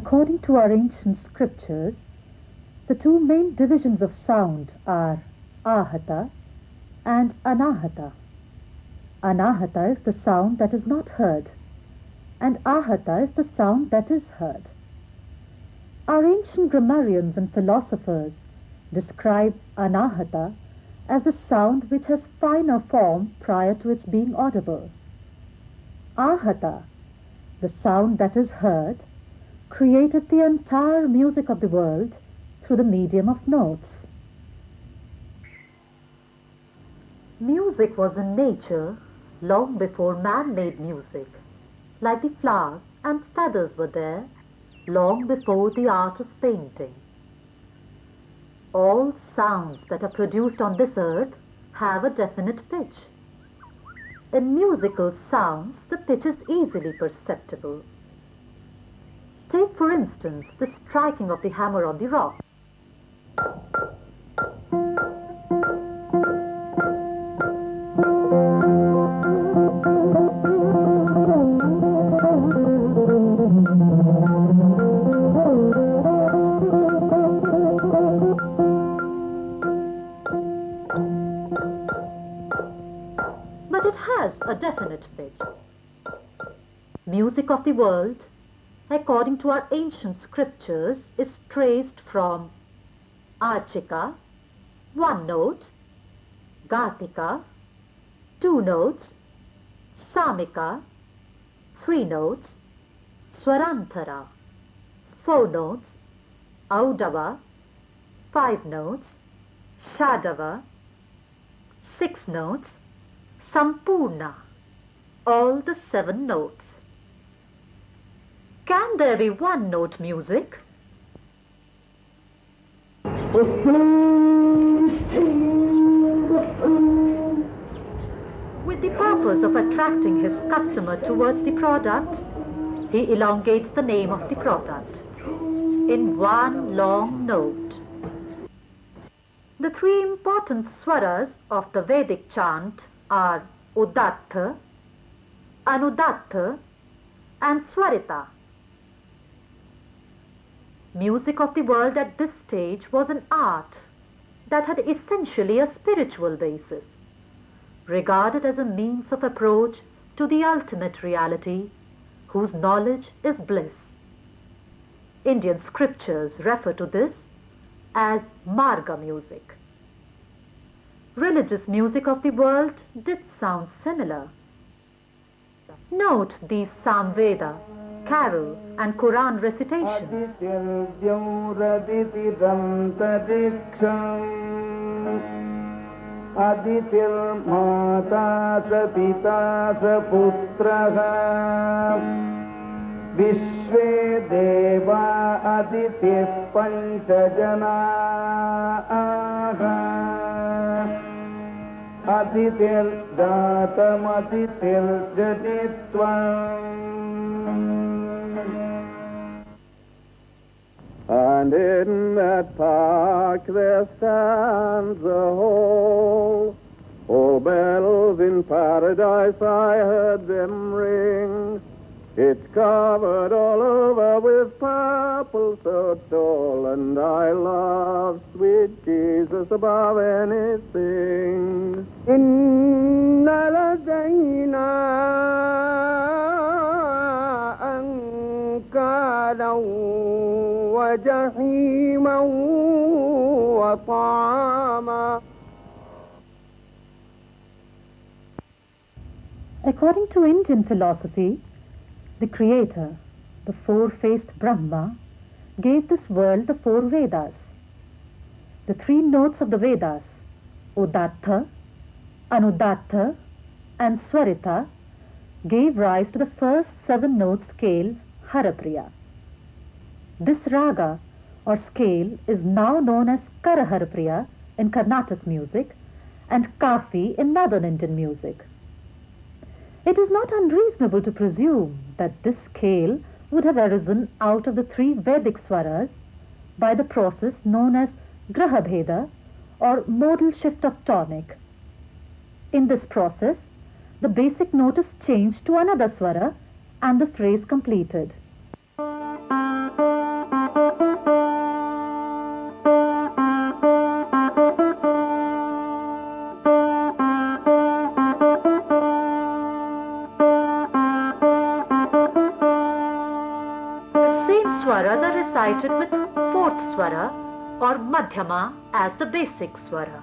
According to our ancient scriptures, the two main divisions of sound are ahata and anahata. Anahata is the sound that is not heard, and ahata is the sound that is heard. Our ancient grammarians and philosophers describe anahata as the sound which has finer form prior to its being audible. Ahata, the sound that is heard, created the entire music of the world through the medium of notes. Music was in nature long before man made music, like the flowers and feathers were there long before the art of painting. All sounds that are produced on this earth have a definite pitch. In musical sounds, the pitch is easily perceptible. Take, for instance, the striking of the hammer on the rock. But it has a definite pitch. Music of the world, according to our ancient scriptures, is traced from archika, one note, gatika, two notes, samika, three notes, swarantara, four notes, audava, five notes, shadava, six notes, sampurna, all the seven notes. Can there be one note music? With the purpose of attracting his customer towards the product, he elongates the name of the product in one long note. The three important swaras of the Vedic chant are Udatta, Anudatta and Swarita. Music of the world at this stage was an art that had essentially a spiritual basis, regarded as a means of approach to the ultimate reality, whose knowledge is bliss. Indian scriptures refer to this as marga music. Religious music of the world did sound similar. Note these Samveda, Carol and Quran recitations. Aditir mata sa pita sa putraha Vishve deva aditir panchajana Aditir jatam aditir jaditvam. And in that park there stands a hall. All bells in paradise I heard them ring. It's covered all over with purple so tall, and I love sweet Jesus above anything. Inna ladayna ankalan وجحيما وطعاما. According to Indian philosophy, the Creator, the four-faced Brahma, gave this world the four Vedas. The three notes of the Vedas, Udatta, Anudatta and Swarita, gave rise to the first seven-note scale, Harapriya. This raga or scale is now known as Karaharapriya in Carnatic music and Kafi in Northern Indian music. It is not unreasonable to presume that this scale would have arisen out of the three Vedic swaras by the process known as Grahabheda or modal shift of tonic. In this process, the basic note is changed to another swara and the phrase completed. swara or madhyama as the basic swara.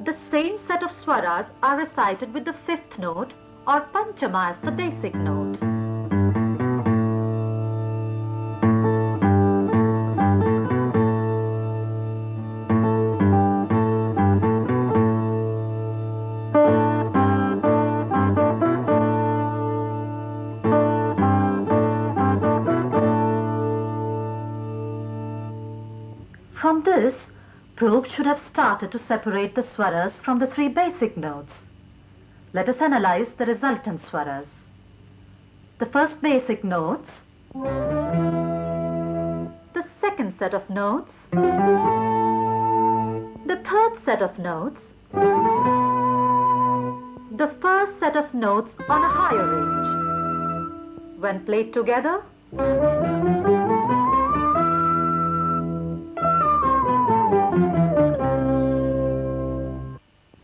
The same set of swaras are recited with the fifth note or panchama as the basic note. From this, Probe should have started to separate the swaras from the three basic notes. Let us analyze the resultant swaras. The first basic notes, the second set of notes, the third set of notes, the first set of notes on a higher range. When played together,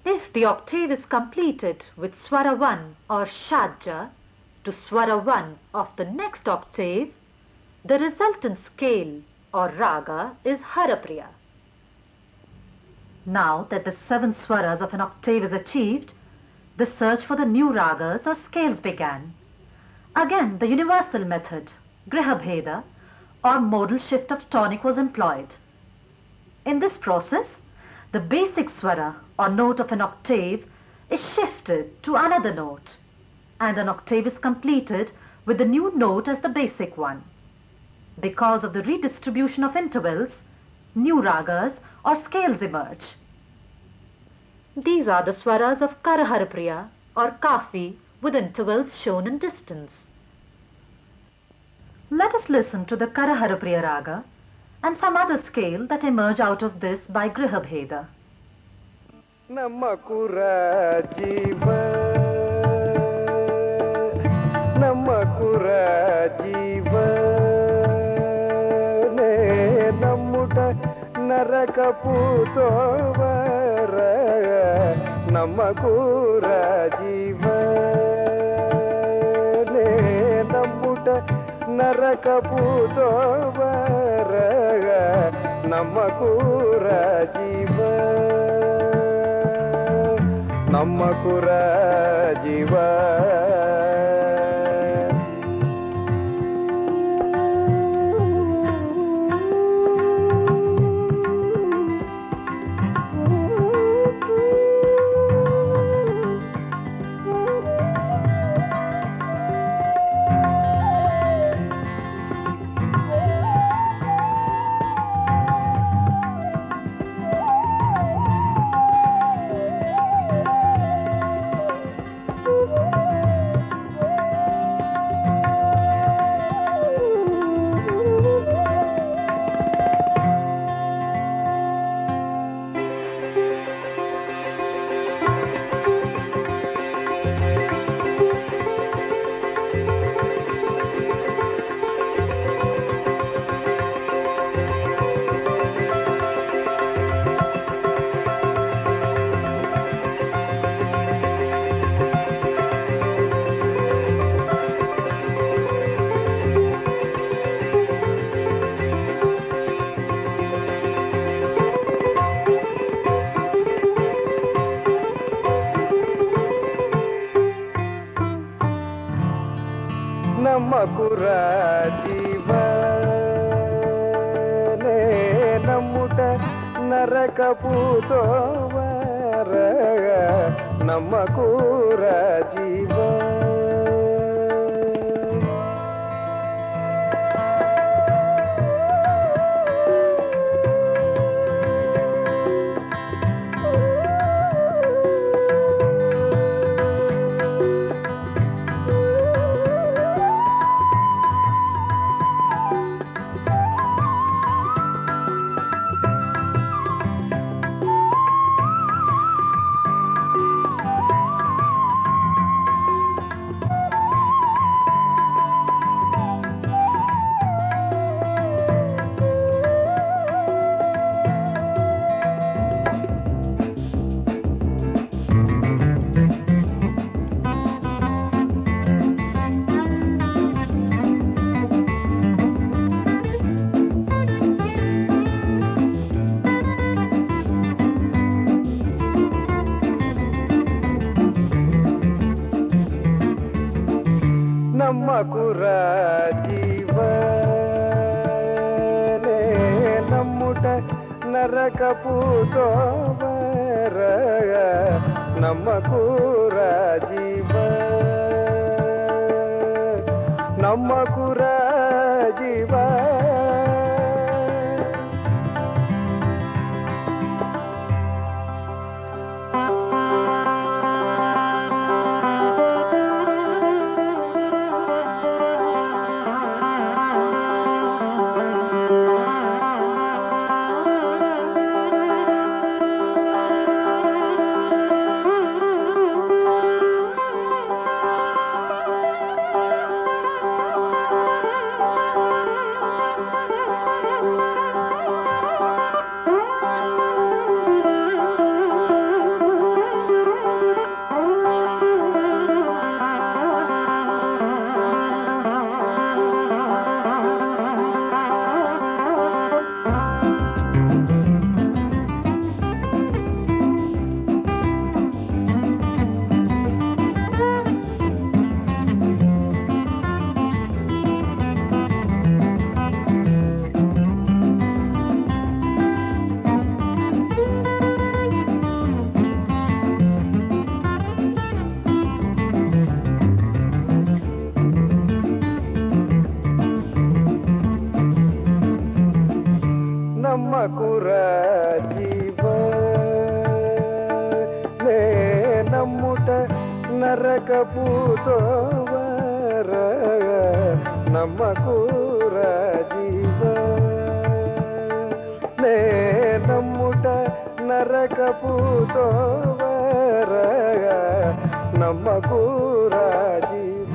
if the octave is completed with swara 1 or shadja to swara 1 of the next octave, the resultant scale or raga is harapriya. Now that the 7 swaras of an octave is achieved, the search for the new ragas or scales began. Again, the universal method, grihabheda, or modal shift of tonic was employed. In this process, the basic swara or note of an octave is shifted to another note, and an octave is completed with the new note as the basic one. Because of the redistribution of intervals, new ragas or scales emerge. These are the swaras of Karaharapriya or Kafi with intervals shown in distance. Let us listen to the Karaharapriya raga and some other scale that emerge out of this by Grihabheda. Namakura jiva, Namakura jiva, ne namuta naraka puto vara, Namakura jiva, ne namuta naraka puto vara, Namakura jiva. Namakura jiva. Namakura jiva, ne namuta naraka puto vara, Namakura jiva. ನಮ್ಮ ಕುರ ಜೀವನೇ ನಮ್ಮುಟ ನರಕ ಪೂತೋವರ ನಮ್ಮ ಕುರ ಜೀವ ನಮ್ಮ ಕುರ ಜೀವ ನಮ್ಮ ಕುರ ಜೀವನೇ ನಮ್ಮುಟ ನರಕ ಪೂತೋವರ ನಮ್ಮ ಕುರ ಜೀವನೇ ನಮ್ಮುಟ ನರಕ ಪೂತೋವರ ನಮ್ಮ ಕುರ ಜೀವ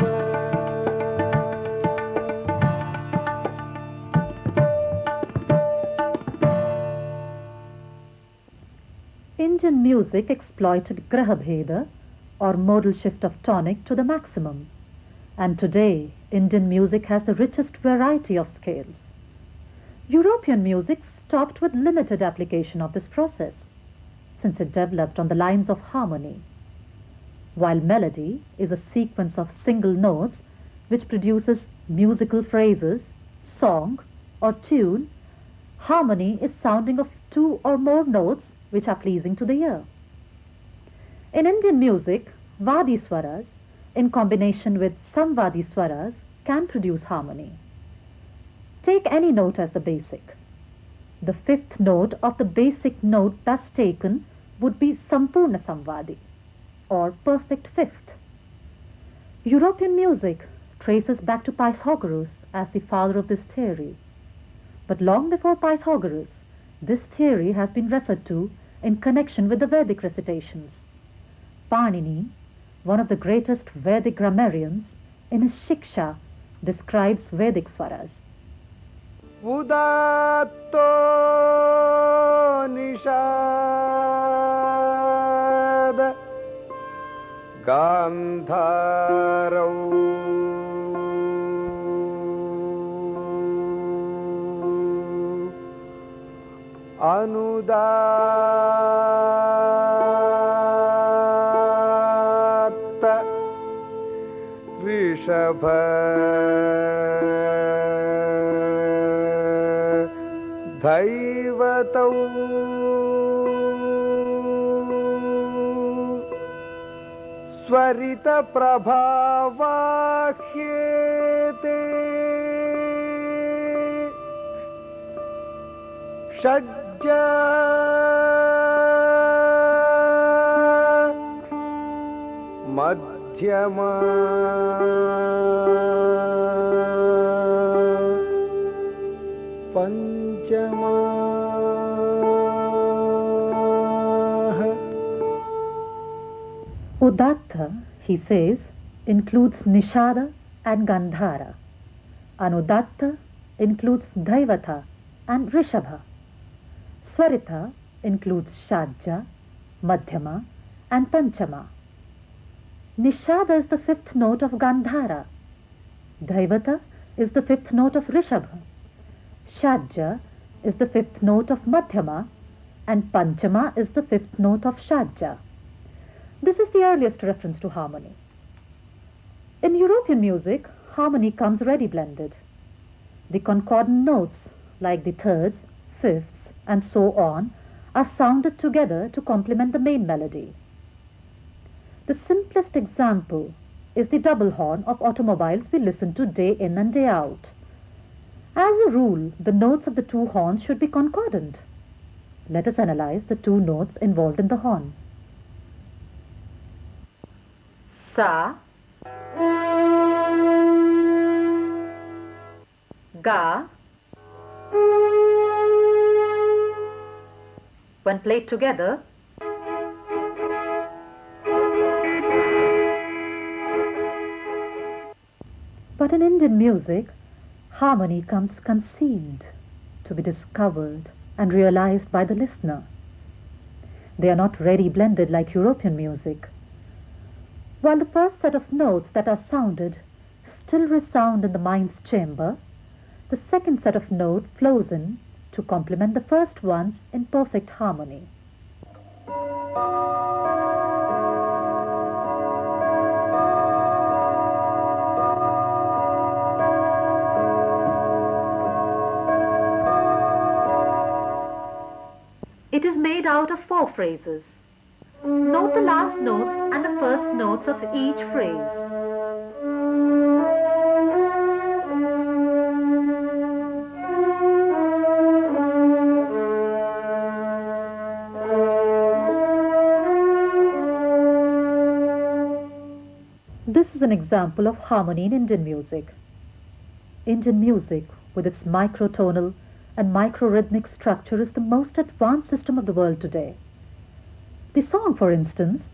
Indian music exploited Grahabheda, or modal shift of tonic, to the maximum. And today, Indian music has the richest variety of scales. European music stopped with limited application of this process, since it developed on the lines of harmony. While melody is a sequence of single notes which produces musical phrases, song, or tune, harmony is sounding of two or more notes which are pleasing to the ear. In Indian music, Vadi swaras, in combination with Samvadi swaras, can produce harmony. Take any note as the basic. The fifth note of the basic note thus taken would be Sampurna Samvadi, or perfect fifth. European music traces back to Pythagoras as the father of this theory. But long before Pythagoras, this theory has been referred to in connection with the Vedic recitations. Panini, one of the greatest Vedic grammarians, in his Shiksha describes Vedic swaras. Udatto nishada gandharau anudatta rishabha धैवतौ स्वरित प्रभावाह्येते षड्ज मध्यमा पंचमा Udatta, he says, includes Nishada and Gandhara. Anudatta includes Dhaivata and Rishabha. Swarita includes Shadja, Madhyama and Panchama. Nishada is the fifth note of Gandhara. Dhaivata is the fifth note of Rishabha. Shadja is the fifth note of Madhyama and Panchama is the fifth note of Shadja. This is the earliest reference to harmony. In European music, harmony comes ready blended. The concordant notes, like the thirds, fifths, and so on, are sounded together to complement the main melody. The simplest example is the double horn of automobiles we listen to day in and day out. As a rule, the notes of the two horns should be concordant. Let us analyze the two notes involved in the horn. Sa, Ga. When played together, but in Indian music, harmony comes concealed, to be discovered and realized by the listener. They are not ready blended like European music. While the first set of notes that are sounded still resound in the mind's chamber, the second set of notes flows in to complement the first ones in perfect harmony. It is made out of 4 phrases. Note the last notes and the first notes of each phrase. This is an example of harmony in Indian music. Indian music, with its microtonal and microrhythmic structure, is the most advanced system of the world today. The song, for instance,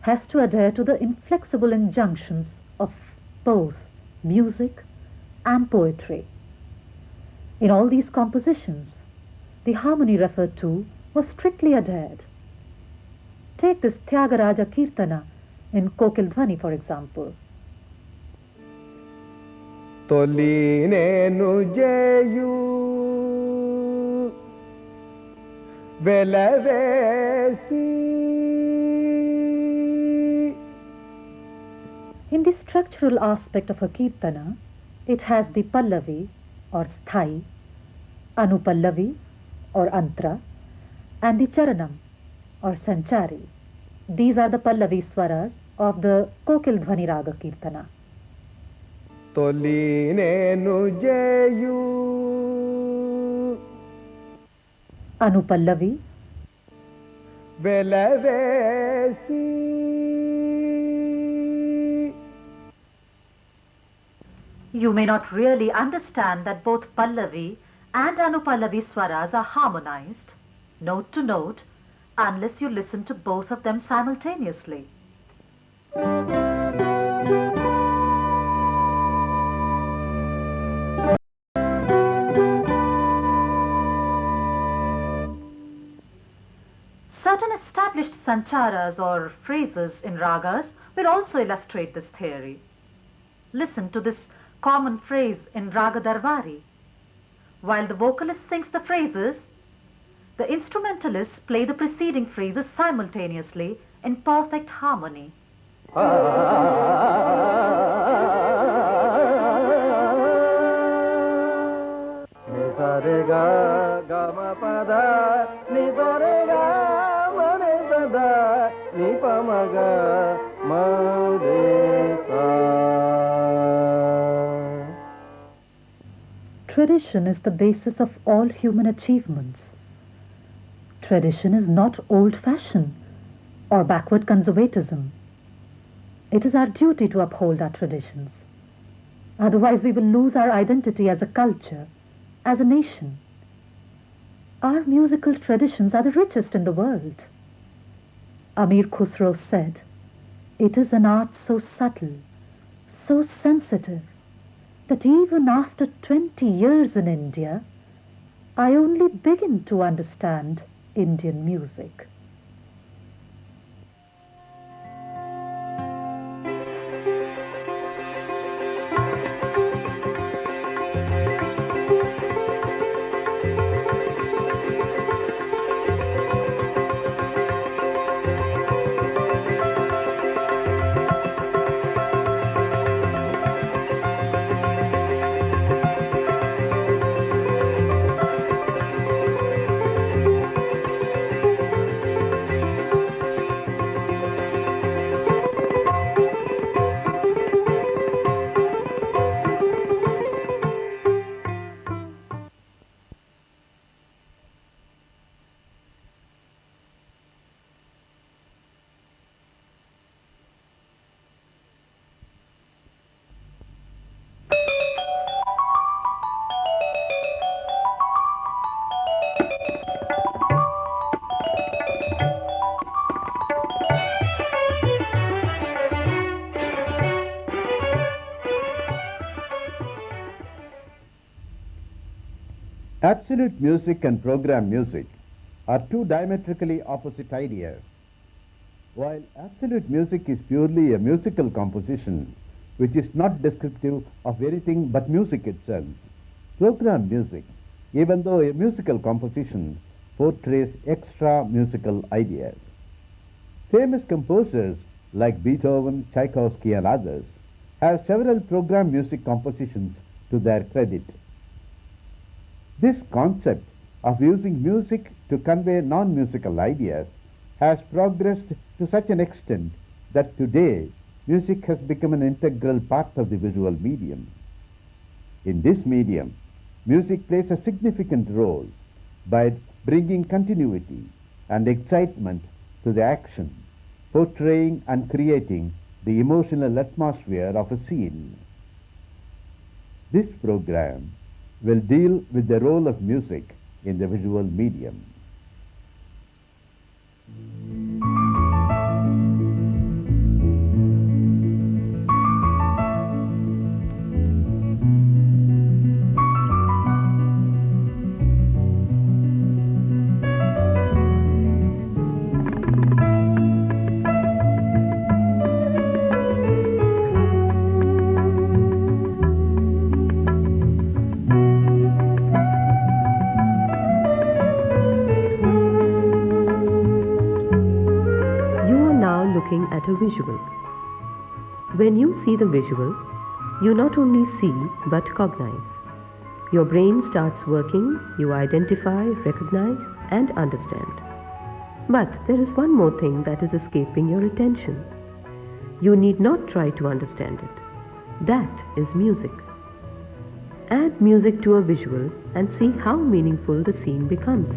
has to adhere to the inflexible injunctions of both music and poetry. In all these compositions, the harmony referred to was strictly adhered. Take this Tyagaraja Kirtana in Kokil Dhwani, for example. Toli nenu jeyu velavesi. In the structural aspect of a Kirtana, it has the Pallavi or Sthai, Anupallavi or Antra, and the Charanam or Sanchari. These are the Pallavi swaras of the Kokil Dhwani Raga Kirtana. Toli nenu jeyu Anupallavi, velavesi. You may not really understand that both Pallavi and Anupallavi swaras are harmonized, note to note, unless you listen to both of them simultaneously. Certain established sancharas or phrases in ragas will also illustrate this theory. Listen to this common phrase in Raga Darwari. While the vocalist sings the phrases, the instrumentalists play the preceding phrases simultaneously in perfect harmony. Tradition is the basis of all human achievements. Tradition is not old-fashioned or backward conservatism. It is our duty to uphold our traditions. Otherwise, we will lose our identity as a culture, as a nation. Our musical traditions are the richest in the world. Amir Khusro said, "It is an art so subtle, so sensitive, that even after 20 years in India, I only begin to understand Indian music." Absolute music and program music are two diametrically opposite ideas. While absolute music is purely a musical composition, which is not descriptive of anything but music itself, program music, even though a musical composition, portrays extra musical ideas. Famous composers like Beethoven, Tchaikovsky and others have several program music compositions to their credit. This concept of using music to convey non-musical ideas has progressed to such an extent that today music has become an integral part of the visual medium. In this medium, music plays a significant role by bringing continuity and excitement to the action, portraying and creating the emotional atmosphere of a scene. This program will deal with the role of music in the visual medium. Looking at a visual. When you see the visual, you not only see but cognize. Your brain starts working, you identify, recognize and understand. But there is one more thing that is escaping your attention. You need not try to understand it. That is music. Add music to a visual and see how meaningful the scene becomes.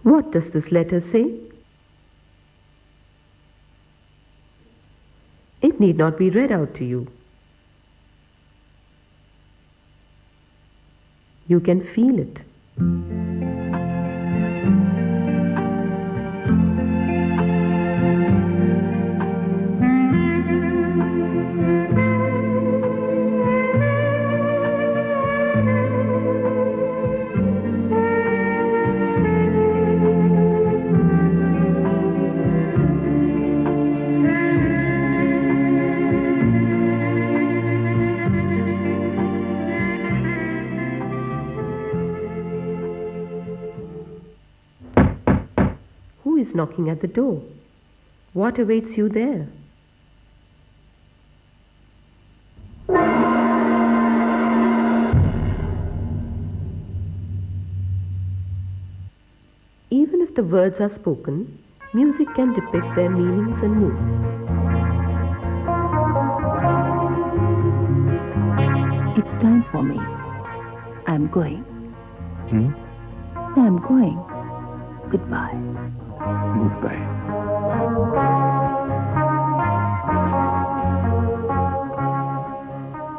What does this letter say? It need not be read out to you. You can feel it. Knocking at the door. What awaits you there? Even if the words are spoken, music can depict their meanings and moods. It's time for me. I'm going. I'm going. Goodbye. Goodbye.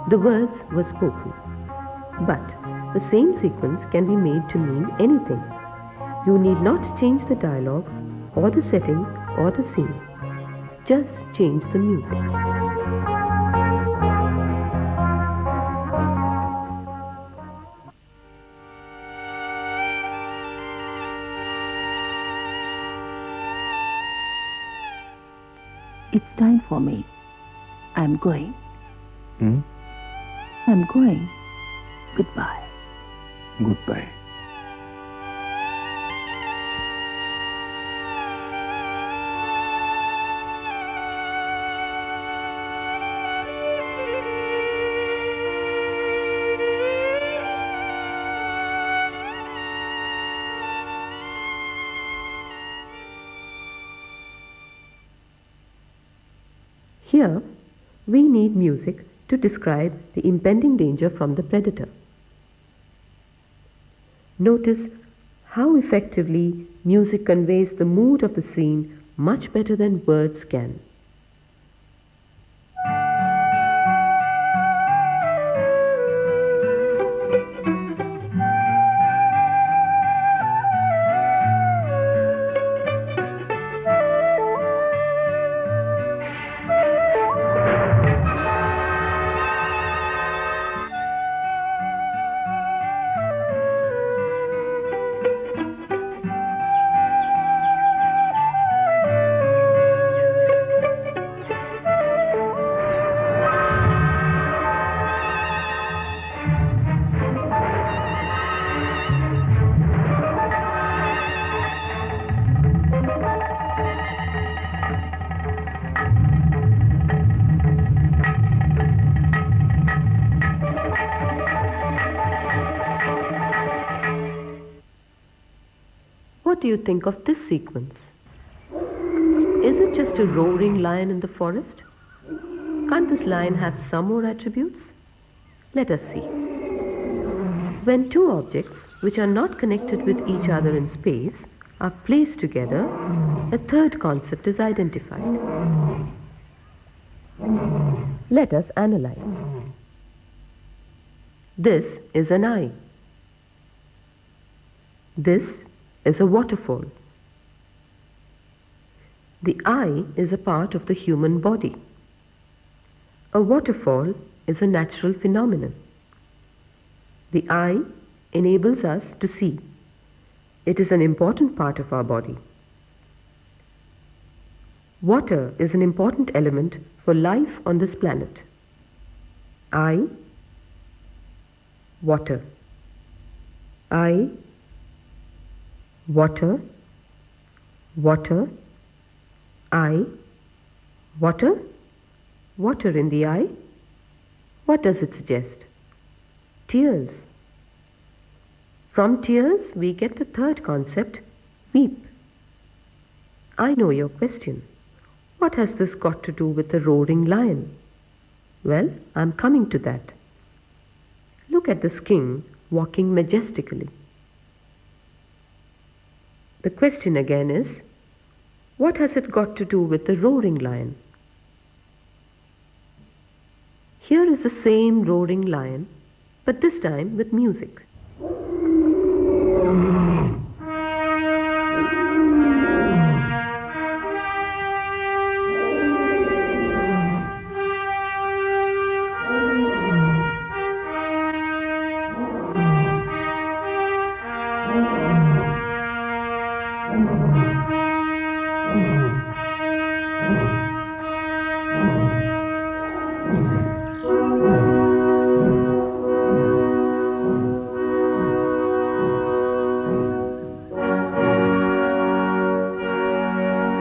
The words were spoken, but the same sequence can be made to mean anything. You need not change the dialogue or the setting or the scene. Just change the music. It's time for me. I'm going. I'm going. Goodbye. Goodbye. Here, we need music to describe the impending danger from the predator. Notice how effectively music conveys the mood of the scene much better than words can. do you think of this sequence? Is it just a roaring lion in the forest? Can't this lion have some more attributes? Let us see. When two objects, which are not connected with each other in space, are placed together, a third concept is identified. Let us analyze. This is an eye. This is a waterfall. The eye is a part of the human body. A waterfall is a natural phenomenon. The eye enables us to see. It is an important part of our body. Water is an important element for life on this planet. Eye, water. Eye, water, water, eye, water, water in the eye. What does it suggest? Tears. From tears we get the third concept, weep. I know your question. What has this got to do with the roaring lion? Well, I'm coming to that. Look at this king walking majestically. The question again is, what has it got to do with the roaring lion? Here is the same roaring lion, but this time with music.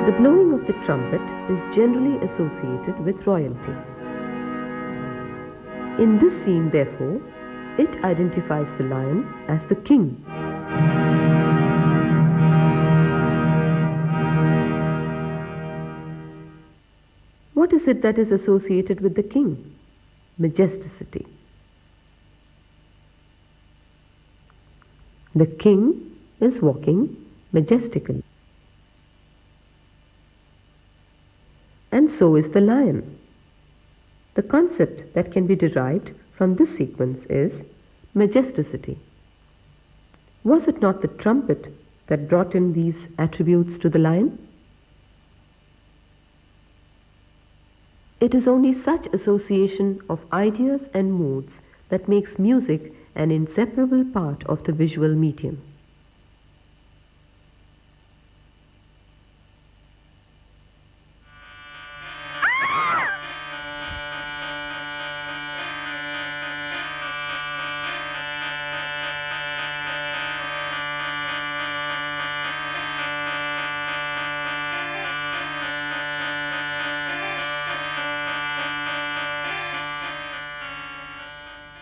The blowing of the trumpet is generally associated with royalty. In this scene, therefore, it identifies the lion as the king. What is it that is associated with the king? Majesticity. The king is walking majestically. And so is the lion. The concept that can be derived from this sequence is majesticity. Was it not the trumpet that brought in these attributes to the lion? It is only such association of ideas and moods that makes music an inseparable part of the visual medium.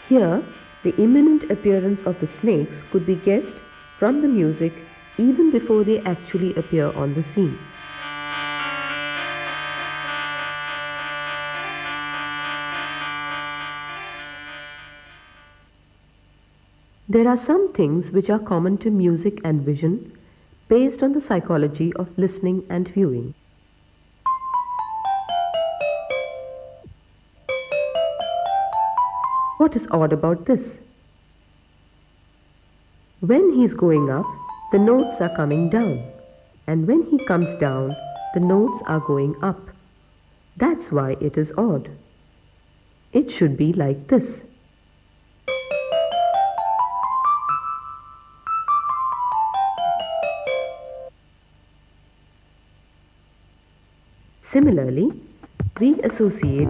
Here, the imminent appearance of the snakes could be guessed from the music even before they actually appear on the scene. There are some things which are common to music and vision based on the psychology of listening and viewing. What is odd about this? When he is going up, the notes are coming down, and when he comes down, the notes are going up. That's why it is odd. It should be like this. Similarly, we associate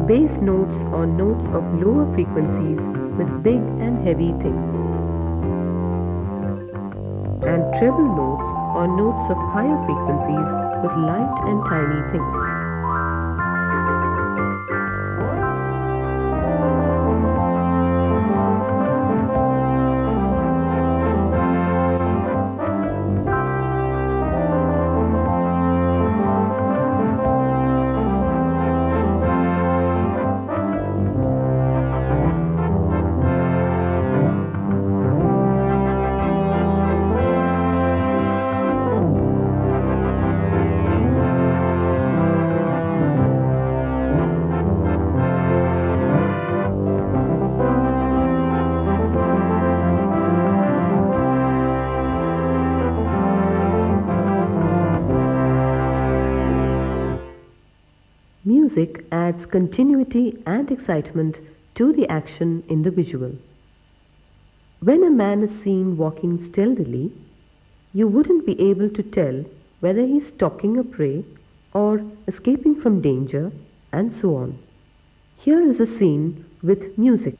bass notes or notes of lower frequencies with big and heavy things, and treble notes or notes of higher frequencies with light and tiny things. Music adds continuity and excitement to the action in the visual. When a man is seen walking stealthily, you wouldn't be able to tell whether he is stalking a prey or escaping from danger, and so on. Here is a scene with music.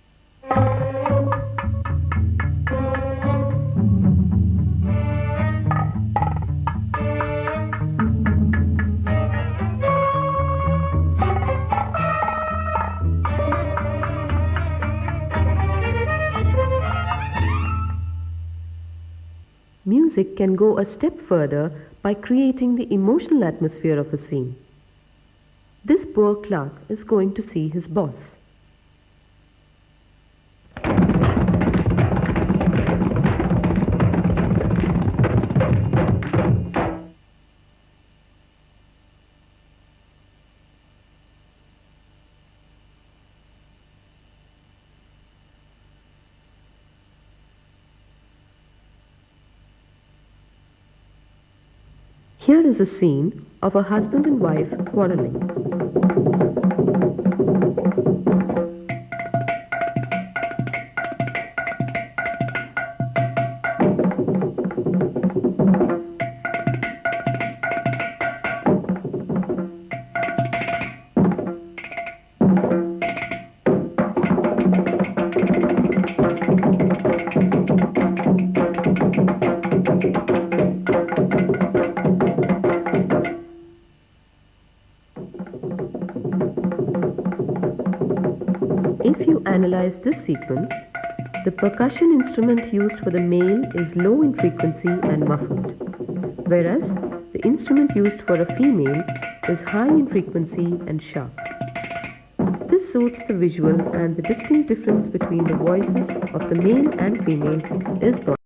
Music can go a step further by creating the emotional atmosphere of a scene. This poor clerk is going to see his boss. Here is a scene of a husband and wife quarreling. If you analyze this sequence, the percussion instrument used for the male is low in frequency and muffled, whereas the instrument used for a female is high in frequency and sharp. This suits the visual, and the distinct difference between the voices of the male and female is brought.